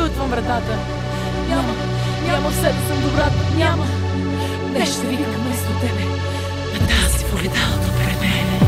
отвън вратата. Няма все да съм добра, няма. Не ще викам вместо тебе на тази в огледалото пред мене.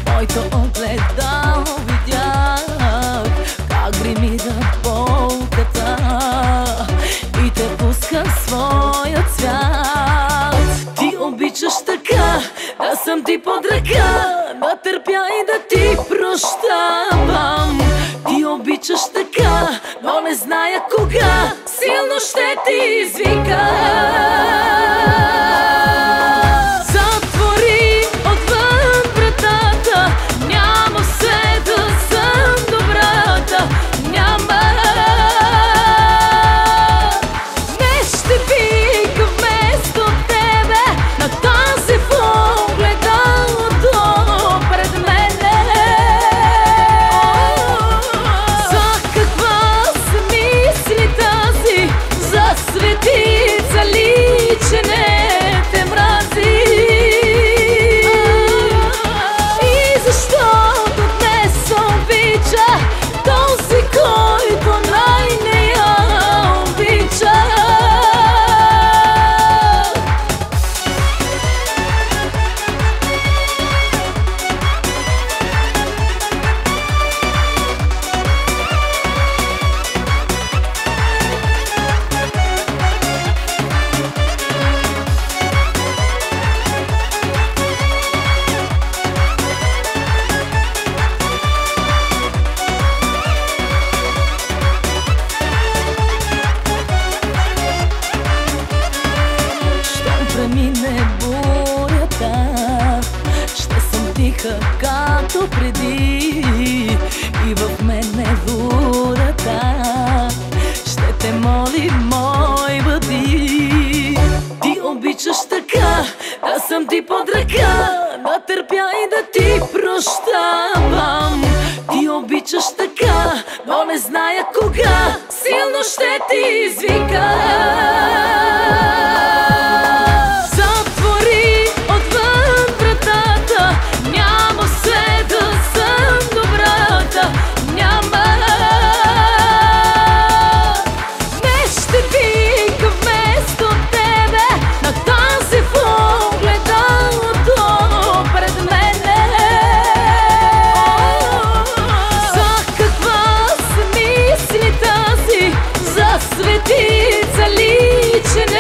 Моето огледало видях как гримира болката и те пуска своя цвят. Ти обичаш така да съм ти под ръка, да търпя и да ти прощавам. Ти обичаш така, но не зная кога силно ще ти извика. Мине бурята, ще съм тиха както преди и в мен е бурата. Ще те моли, мой бъди. Ти обичаш така да съм ти под ръка, да търпя и да ти прощавам. Ти обичаш така, но не зная кога силно ще ти извика. Светица ли, че не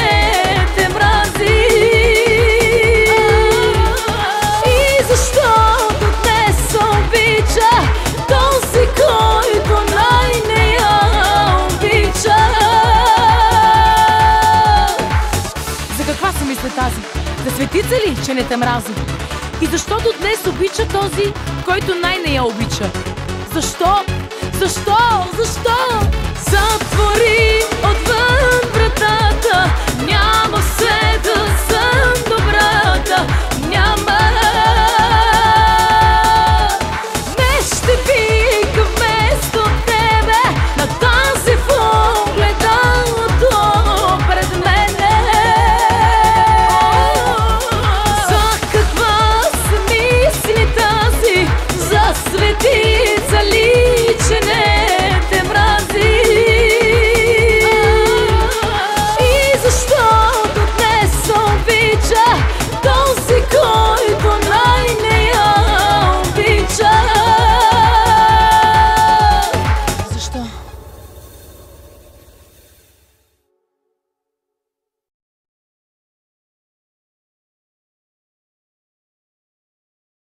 те мрази? И защото днес обича този, който най-не я обича. За каква се мисля тази? За светица ли, че не те мрази? И защото днес обича този, който най-не я обича? Защо? Защо? Защо? Затвори отвън вратата, няма